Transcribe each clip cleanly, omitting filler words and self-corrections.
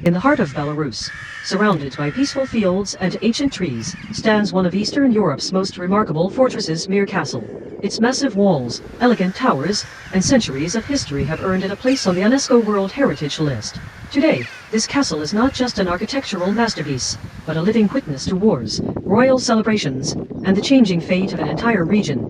In the heart of Belarus, surrounded by peaceful fields and ancient trees, stands one of Eastern Europe's most remarkable fortresses, Mir Castle. Its massive walls, elegant towers, and centuries of history have earned it a place on the UNESCO World Heritage List. Today, this castle is not just an architectural masterpiece, but a living witness to wars, royal celebrations, and the changing fate of an entire region.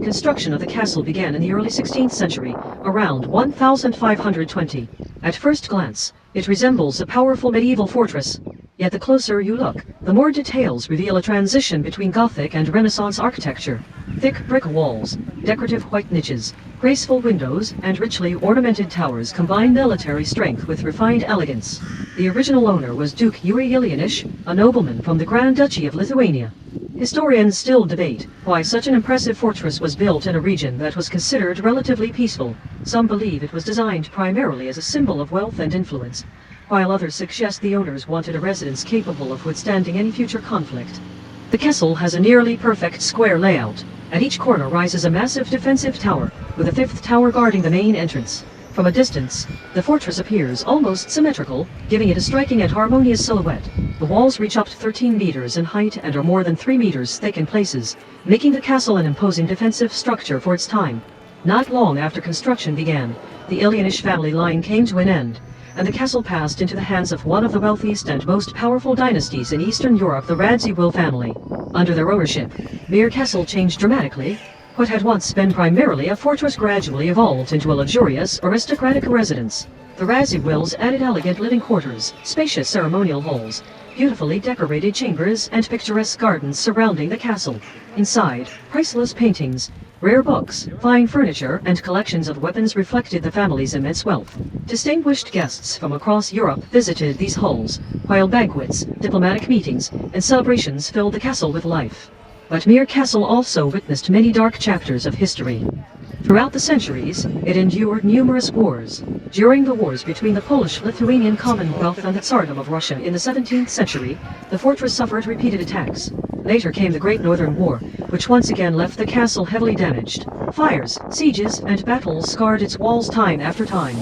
Construction of the castle began in the early 16th century, around 1520. At first glance, it resembles a powerful medieval fortress. Yet the closer you look, the more details reveal a transition between Gothic and Renaissance architecture. Thick brick walls, decorative white niches, graceful windows, and richly ornamented towers combine military strength with refined elegance. The original owner was Duke Yuri Ilyinich, a nobleman from the Grand Duchy of Lithuania. Historians still debate why such an impressive fortress was built in a region that was considered relatively peaceful. Some believe it was designed primarily as a symbol of wealth and influence, while others suggest the owners wanted a residence capable of withstanding any future conflict. The castle has a nearly perfect square layout. At each corner rises a massive defensive tower, with a fifth tower guarding the main entrance. From a distance, the fortress appears almost symmetrical, giving it a striking and harmonious silhouette. The walls reach up to 13 meters in height and are more than 3 meters thick in places, making the castle an imposing defensive structure for its time. Not long after construction began, the Ilyinich family line came to an end, and the castle passed into the hands of one of the wealthiest and most powerful dynasties in Eastern Europe, the Radziwill family. Under their ownership, Mir Castle changed dramatically. What had once been primarily a fortress gradually evolved into a luxurious, aristocratic residence. The Radziwills added elegant living quarters, spacious ceremonial halls, beautifully decorated chambers, and picturesque gardens surrounding the castle. Inside, priceless paintings, rare books, fine furniture, and collections of weapons reflected the family's immense wealth. Distinguished guests from across Europe visited these halls, while banquets, diplomatic meetings, and celebrations filled the castle with life. But Mir Castle also witnessed many dark chapters of history. Throughout the centuries, it endured numerous wars. During the wars between the Polish-Lithuanian Commonwealth and the Tsardom of Russia in the 17th century, the fortress suffered repeated attacks. Later came the Great Northern War, which once again left the castle heavily damaged. Fires, sieges, and battles scarred its walls time after time.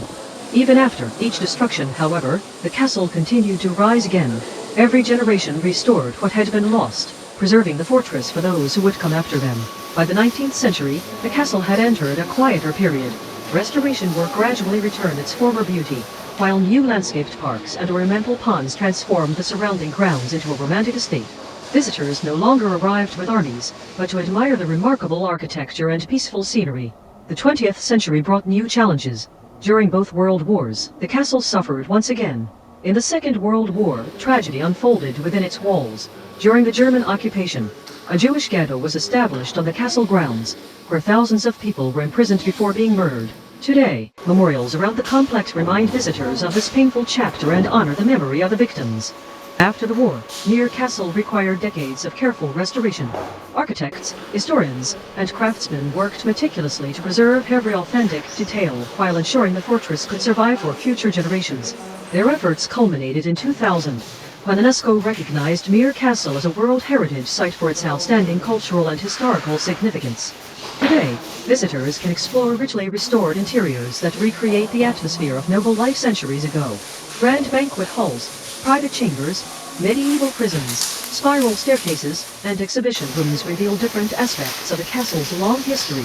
Even after each destruction, however, the castle continued to rise again. Every generation restored what had been lost, preserving the fortress for those who would come after them. By the 19th century, the castle had entered a quieter period. Restoration work gradually returned its former beauty, while new landscaped parks and ornamental ponds transformed the surrounding grounds into a romantic estate. Visitors no longer arrived with armies, but to admire the remarkable architecture and peaceful scenery. The 20th century brought new challenges. During both world wars, the castle suffered once again. In the Second World War, tragedy unfolded within its walls. During the German occupation, a Jewish ghetto was established on the castle grounds, where thousands of people were imprisoned before being murdered. Today, memorials around the complex remind visitors of this painful chapter and honor the memory of the victims. After the war, Mir Castle required decades of careful restoration. Architects, historians, and craftsmen worked meticulously to preserve every authentic detail while ensuring the fortress could survive for future generations. Their efforts culminated in 2000, when UNESCO recognized Mir Castle as a World Heritage Site for its outstanding cultural and historical significance. Today, visitors can explore richly restored interiors that recreate the atmosphere of noble life centuries ago. Grand banquet halls, private chambers, medieval prisons, spiral staircases, and exhibition rooms reveal different aspects of the castle's long history.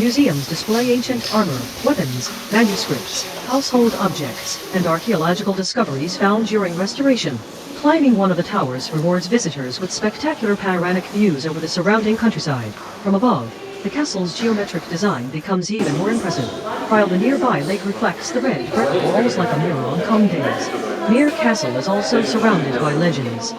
Museums display ancient armor, weapons, manuscripts, household objects, and archaeological discoveries found during restoration. Climbing one of the towers rewards visitors with spectacular panoramic views over the surrounding countryside. From above, the castle's geometric design becomes even more impressive, while the nearby lake reflects the red brick walls like a mirror on calm days. Mir Castle is also surrounded by legends.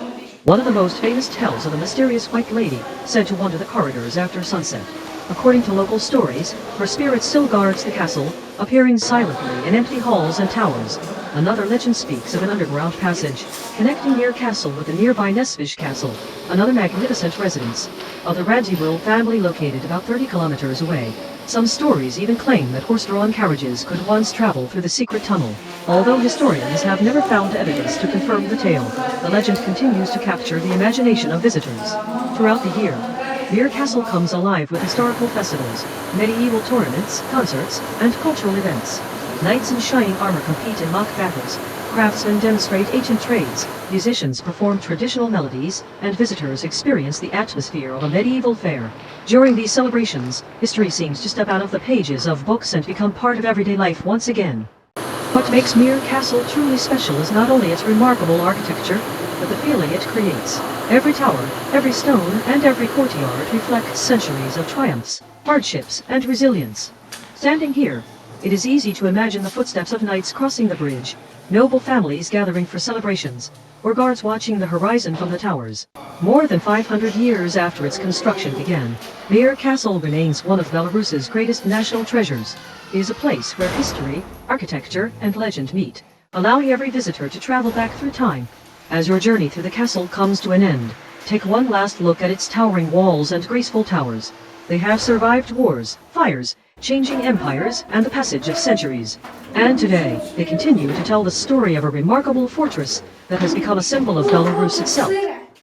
One of the most famous tells of a mysterious white lady said to wander the corridors after sunset. According to local stories, her spirit still guards the castle, appearing silently in empty halls and towers. Another legend speaks of an underground passage connecting Mir Castle with the nearby Nesfish Castle, another magnificent residence of the Radziwill family located about 30 kilometers away. Some stories even claim that horse-drawn carriages could once travel through the secret tunnel. Although historians have never found evidence to confirm the tale, the legend continues to capture the imagination of visitors. Throughout the year, Mir Castle comes alive with historical festivals, medieval tournaments, concerts, and cultural events. Knights in shining armor compete in mock battles, Craftsmen demonstrate ancient trades, musicians perform traditional melodies, and visitors experience the atmosphere of a medieval fair. During these celebrations, history seems to step out of the pages of books and become part of everyday life once again. What makes Mir Castle truly special is not only its remarkable architecture, but the feeling it creates. Every tower, every stone, and every courtyard reflects centuries of triumphs, hardships, and resilience. Standing here, it is easy to imagine the footsteps of knights crossing the bridge, noble families gathering for celebrations, or guards watching the horizon from the towers. More than 500 years after its construction began, Mir Castle remains one of Belarus's greatest national treasures. It is a place where history, architecture, and legend meet, allowing every visitor to travel back through time. As your journey through the castle comes to an end, take one last look at its towering walls and graceful towers. They have survived wars, fires, changing empires, and the passage of centuries. And today, they continue to tell the story of a remarkable fortress that has become a symbol of Belarus itself.